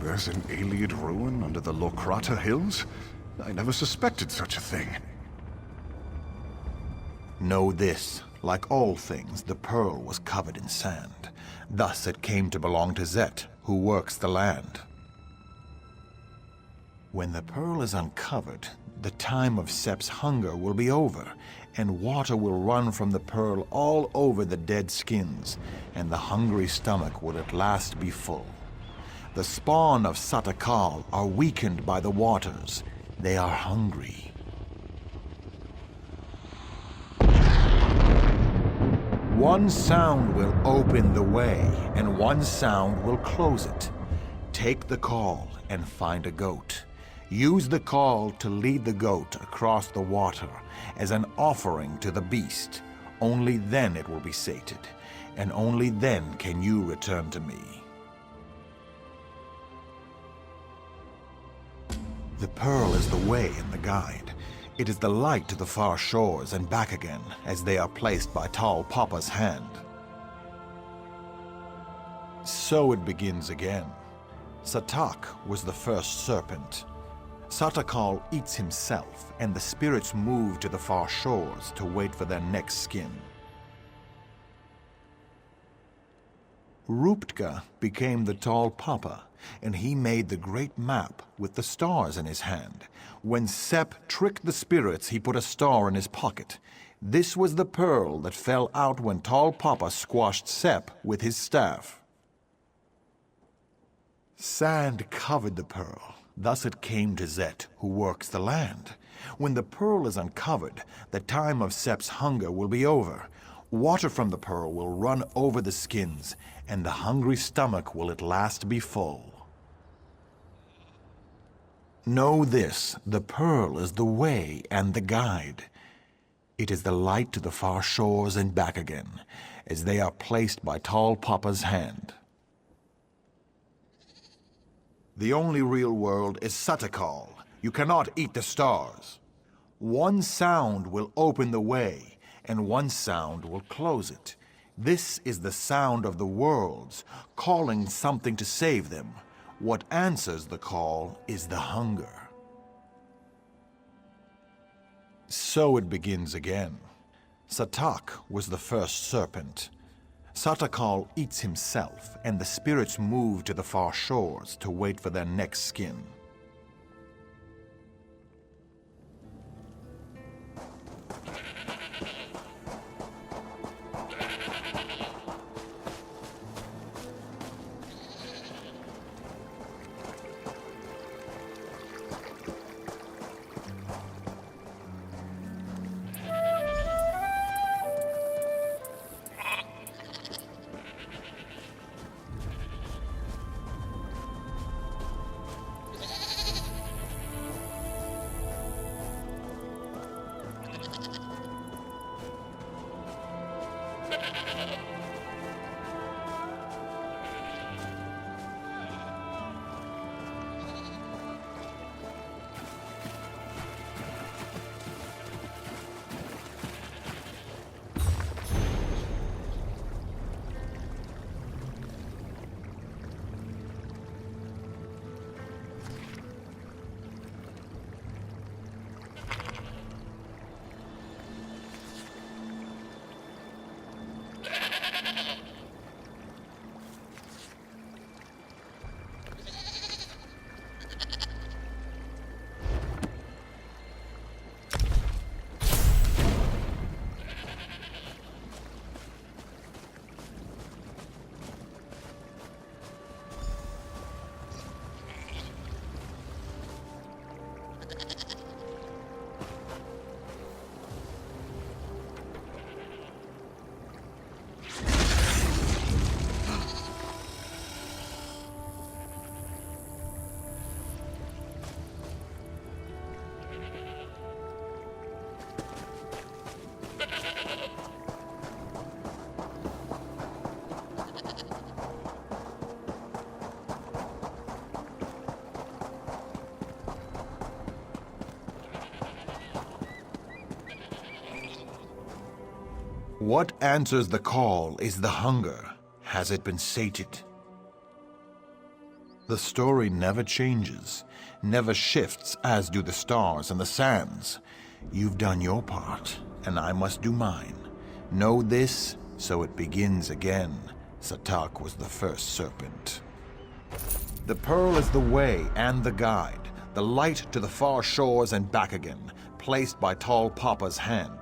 There's an Iliad ruin under the Lokrata Hills? I never suspected such a thing. Know this, like all things, the pearl was covered in sand. Thus it came to belong to Zet, who works the land. When the pearl is uncovered, the time of Sep's hunger will be over, and water will run from the pearl all over the dead skins, and the hungry stomach will at last be full. The spawn of Satakal are weakened by the waters. They are hungry. One sound will open the way, and one sound will close it. Take the call and find a goat. Use the call to lead the goat across the water as an offering to the beast. Only then it will be sated, and only then can you return to me. The pearl is the way and the guide. It is the light to the far shores and back again, as they are placed by Tall Papa's hand. So it begins again. Satak was the first serpent. Satakal eats himself, and the spirits move to the far shores to wait for their next skin. Ruptka became the Tall Papa, and he made the great map with the stars in his hand. When Sep tricked the spirits, he put a star in his pocket. This was the pearl that fell out when Tall Papa squashed Sep with his staff. Sand covered the pearl. Thus it came to Zet, who works the land. When the pearl is uncovered, the time of Sep's hunger will be over. Water from the pearl will run over the skins, and the hungry stomach will at last be full. Know this, the pearl is the way and the guide. It is the light to the far shores and back again, as they are placed by Tall Papa's hand. The only real world is Satakal. You cannot eat the stars. One sound will open the way, and one sound will close it. This is the sound of the worlds, calling something to save them. What answers the call is the hunger. So it begins again. Satak was the first serpent. Satakal eats himself, and the spirits move to the far shores to wait for their next skin. What answers the call is the hunger. Has it been sated? The story never changes, never shifts as do the stars and the sands. You've done your part, and I must do mine. Know this, so it begins again. Satak was the first serpent. The pearl is the way and the guide, the light to the far shores and back again, placed by Tall Papa's hand.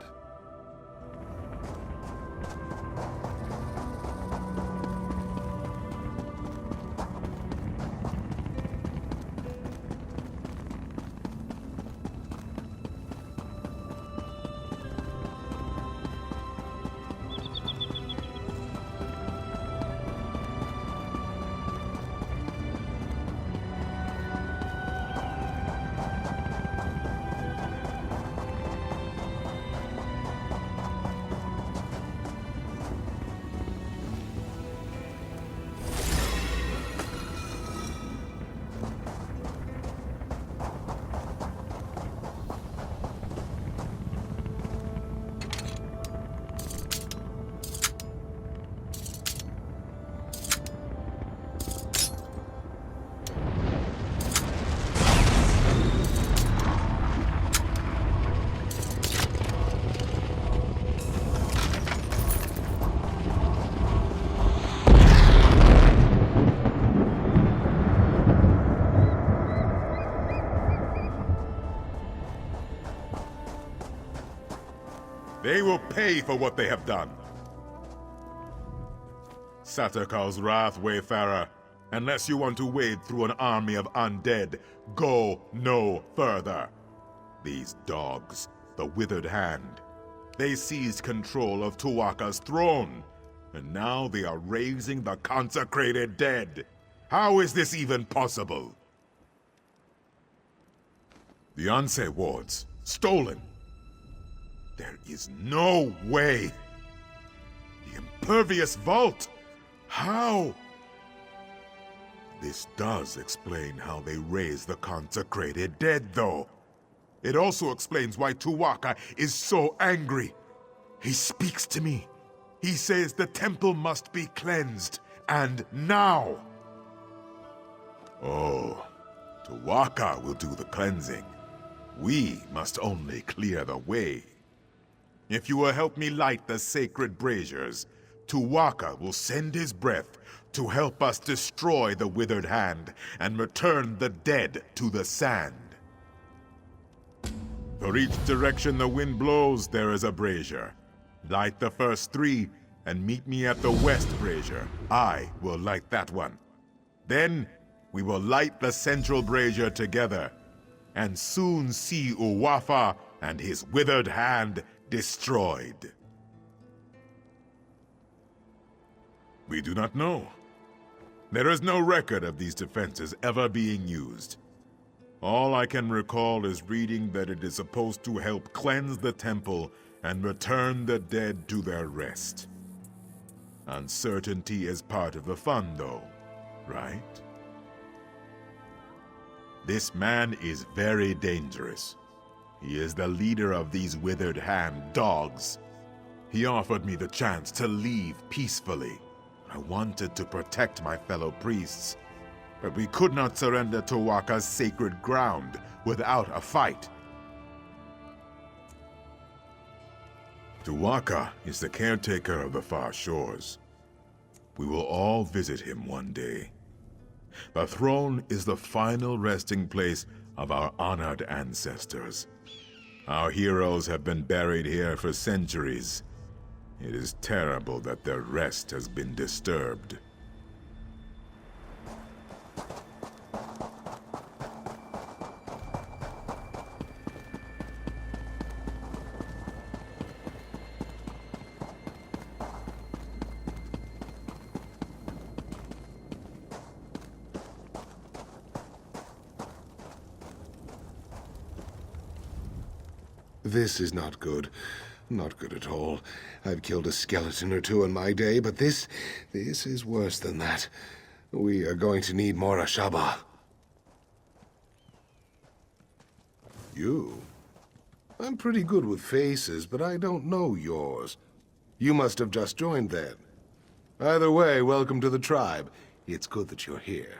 They will pay for what they have done. Satakar's wrath, Wayfarer. Unless you want to wade through an army of undead, go no further. These dogs, the Withered Hand, they seized control of Tuwaka's throne, and now they are raising the consecrated dead. How is this even possible? The Anse wards, stolen. There is no way. The impervious vault. How? This does explain how they raise the consecrated dead, though. It also explains why Tuwaka is so angry. He speaks to me. He says the temple must be cleansed, and now. Oh, Tuwaka will do the cleansing. We must only clear the way. If you will help me light the sacred braziers, Tuwaka will send his breath to help us destroy the Withered Hand and return the dead to the sand. For each direction the wind blows, there is a brazier. Light the first 3 and meet me at the west brazier. I will light that one. Then we will light the central brazier together, and soon see Uwafa and his Withered Hand destroyed. We do not know. There is no record of these defenses ever being used. All I can recall is reading that it is supposed to help cleanse the temple and return the dead to their rest. Uncertainty is part of the fun, though, right? This man is very dangerous. He is the leader of these Withered Hand dogs. He offered me the chance to leave peacefully. I wanted to protect my fellow priests, but we could not surrender Tuwaka's sacred ground without a fight. Tuwaka is the caretaker of the far shores. We will all visit him one day. The throne is the final resting place of our honored ancestors. Our heroes have been buried here for centuries. It is terrible that their rest has been disturbed. This is not good. Not good at all. I've killed a skeleton or 2 in my day, but this is worse than that. We are going to need more Ashaba. You? I'm pretty good with faces, but I don't know yours. You must have just joined then. Either way, welcome to the tribe. It's good that you're here.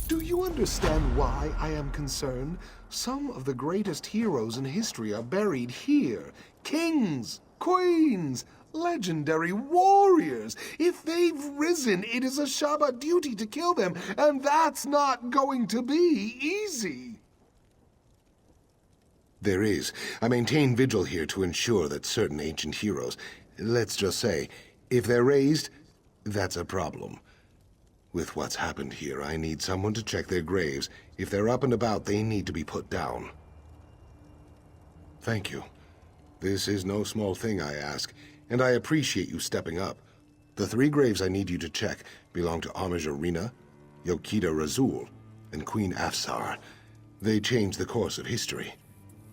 Do you understand why I am concerned? Some of the greatest heroes in history are buried here. Kings, queens, legendary warriors. If they've risen, it is a Shaba duty to kill them, and that's not going to be easy. There is. I maintain vigil here to ensure that certain ancient heroes, let's just say, if they're raised, that's a problem. With what's happened here, I need someone to check their graves. If they're up and about, they need to be put down. Thank you. This is no small thing, I ask, and I appreciate you stepping up. The 3 graves I need you to check belong to Homage Arena, Yokita Razul, and Queen Afsar. They changed the course of history.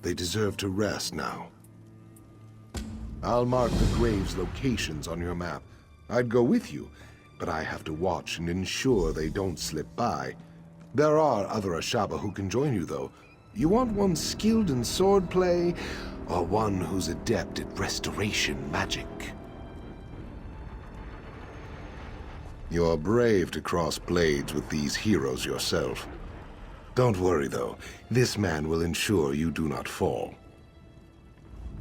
They deserve to rest now. I'll mark the graves' locations on your map. I'd go with you, but I have to watch and ensure they don't slip by. There are other Ashaba who can join you, though. You want one skilled in swordplay, or one who's adept at restoration magic? You're brave to cross blades with these heroes yourself. Don't worry, though. This man will ensure you do not fall.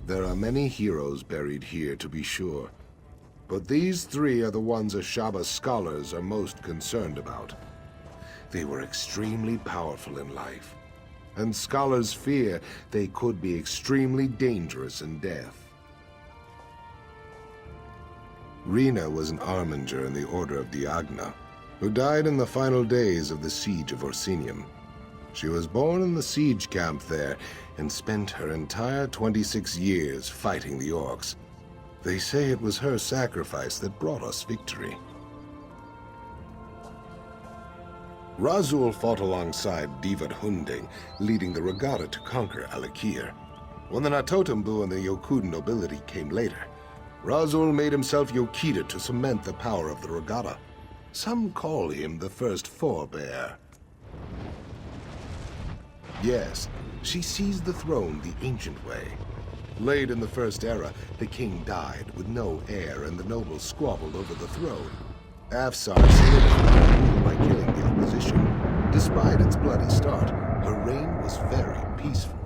There are many heroes buried here, to be sure. But these 3 are the ones Ashaba scholars are most concerned about. They were extremely powerful in life, and scholars fear they could be extremely dangerous in death. Rena was an arminger in the Order of Diagna, who died in the final days of the Siege of Orsinium. She was born in the siege camp there, and spent her entire 26 years fighting the orcs. They say it was her sacrifice that brought us victory. Razul fought alongside Divad Hunding, leading the regatta to conquer Alik'r. When the Natotambu and the Yokudan nobility came later, Razul made himself Yokita to cement the power of the regatta. Some call him the first forebear. Yes, she seized the throne the ancient way. Late in the First Era, the king died with no heir, and the nobles squabbled over the throne. Afsar solidified rule by killing the opposition. Despite its bloody start, her reign was very peaceful.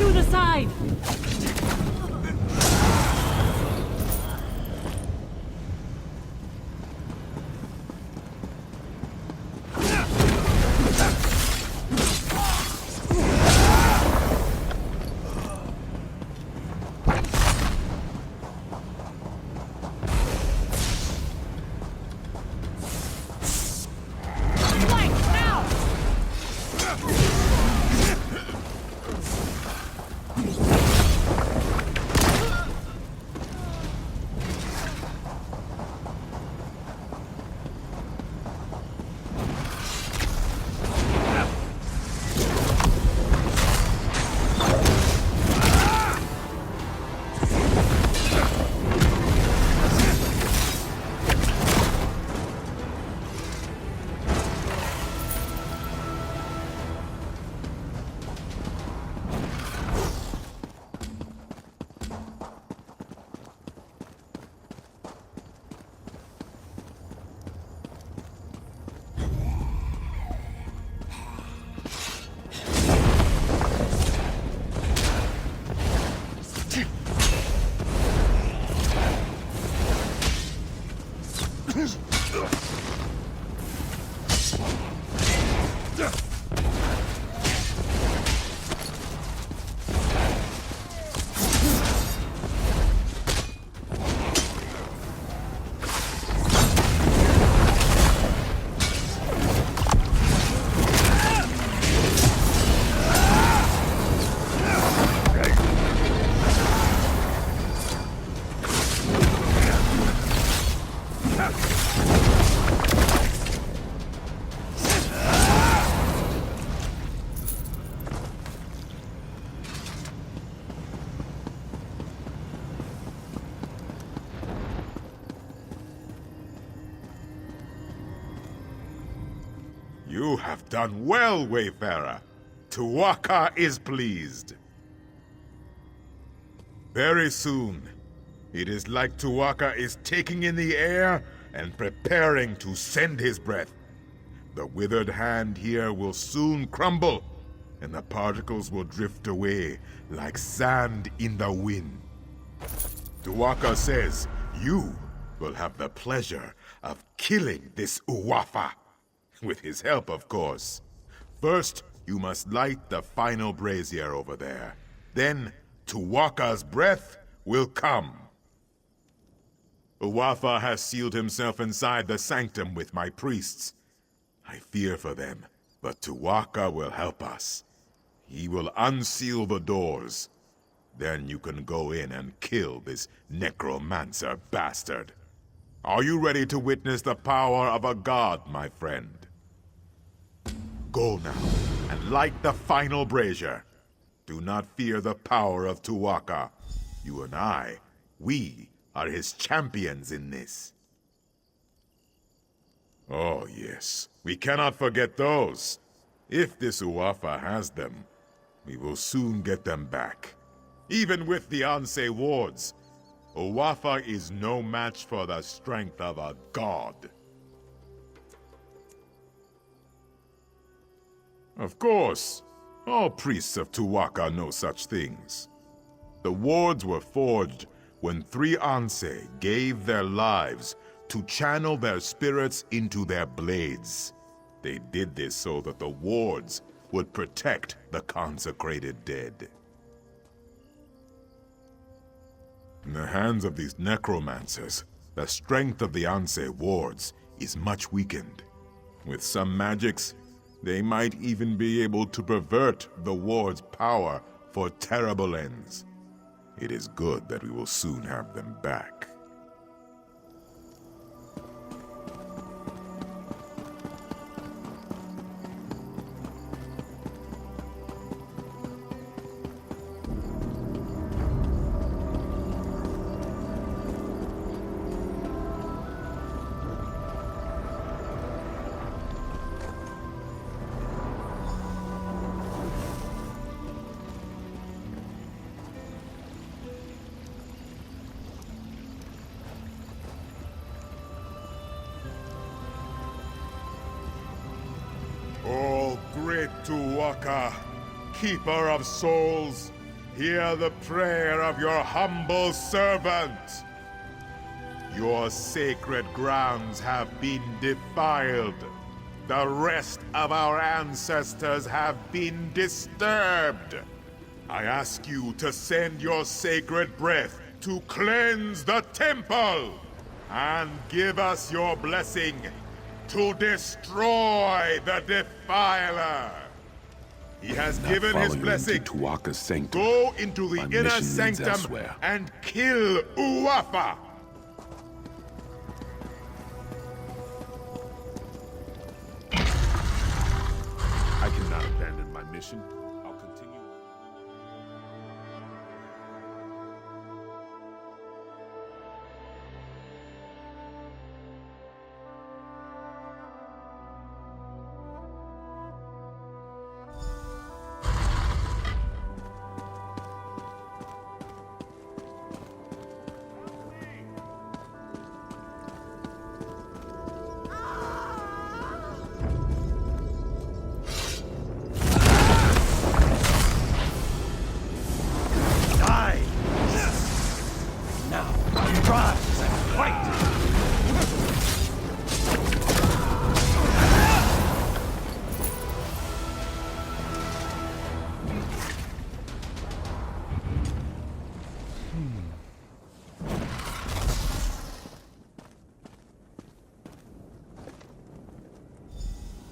To the side! You have done well, Wayfarer. Tuwaka is pleased. Very soon, it is like Tuwaka is taking in the air and preparing to send his breath. The withered hand here will soon crumble, and the particles will drift away like sand in the wind. Tuwaka says you will have the pleasure of killing this Uwafa. With his help, of course. First, you must light the final brazier over there. Then, Tuwaka's breath will come. Uwafa has sealed himself inside the sanctum with my priests. I fear for them, but Tuwaka will help us. He will unseal the doors. Then you can go in and kill this necromancer bastard. Are you ready to witness the power of a god, my friend? Go now, and light the final brazier. Do not fear the power of Tuwaka. You and I, we are his champions in this. Oh yes, we cannot forget those. If this Uwafa has them, we will soon get them back. Even with the Anse wards, Uwafa is no match for the strength of a god. Of course, all priests of Tuwaka know such things. The wards were forged when 3 Anse gave their lives to channel their spirits into their blades. They did this so that the wards would protect the consecrated dead. In the hands of these necromancers, the strength of the Anse wards is much weakened. With some magics, they might even be able to pervert the ward's power for terrible ends. It is good that we will soon have them back. Oh, great Tuwaka, keeper of souls, hear the prayer of your humble servant. Your sacred grounds have been defiled. The rest of our ancestors have been disturbed. I ask you to send your sacred breath to cleanse the temple, and give us your blessing to destroy the defiler. He has given his blessing. To Waka's sanctum. Go into the My inner mission leads sanctum elsewhere. and kill Uwafa. I cannot abandon my mission. I'll continue.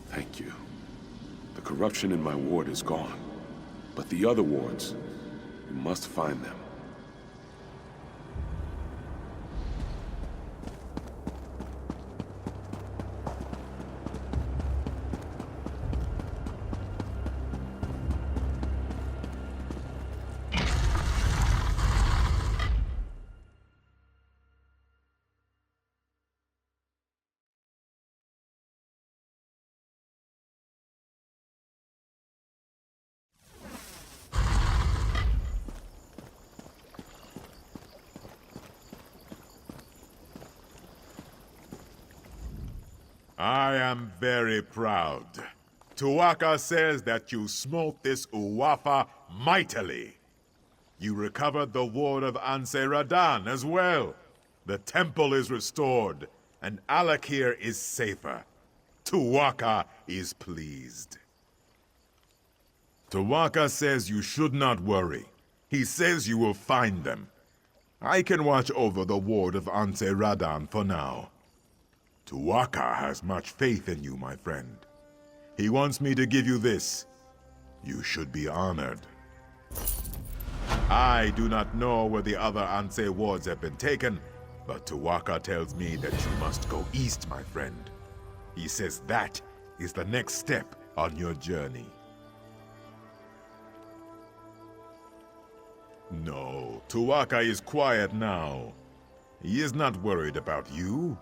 Thank you. The corruption in my ward is gone. But the other wards, we must find them. I am very proud. Tuwaka says that you smote this Uwafa mightily. You recovered the ward of Anse Radan as well. The temple is restored, and Alik'r is safer. Tuwaka is pleased. Tuwaka says you should not worry. He says you will find them. I can watch over the ward of Anse Radan for now. Tuwaka has much faith in you, my friend. He wants me to give you this. You should be honored. I do not know where the other Anse wards have been taken, but Tuwaka tells me that you must go east, my friend. He says that is the next step on your journey. No, Tuwaka is quiet now. He is not worried about you.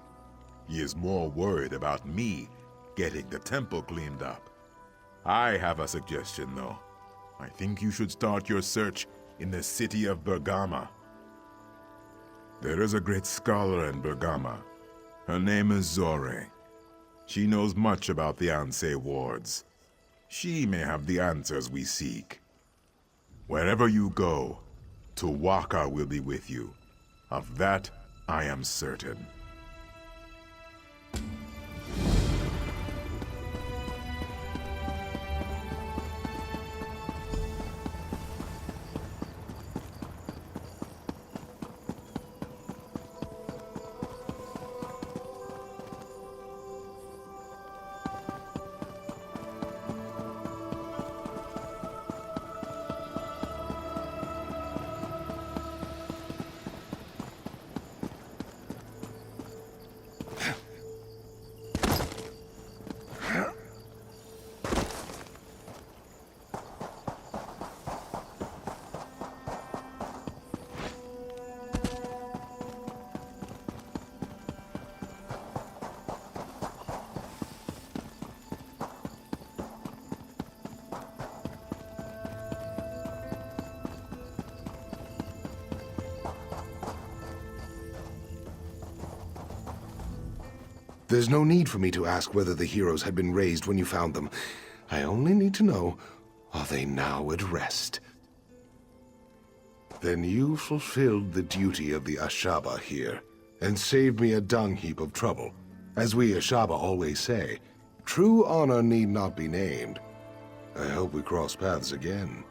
He is more worried about me getting the temple cleaned up. I have a suggestion, though. I think you should start your search in the city of Bergama. There is a great scholar in Bergama. Her name is Zore. She knows much about the Anse wards. She may have the answers we seek. Wherever you go, Tuwaka will be with you. Of that, I am certain. There's no need for me to ask whether the heroes had been raised when you found them. I only need to know, are they now at rest? Then you fulfilled the duty of the Ashaba here, and saved me a dung heap of trouble. As we Ashaba always say, true honor need not be named. I hope we cross paths again.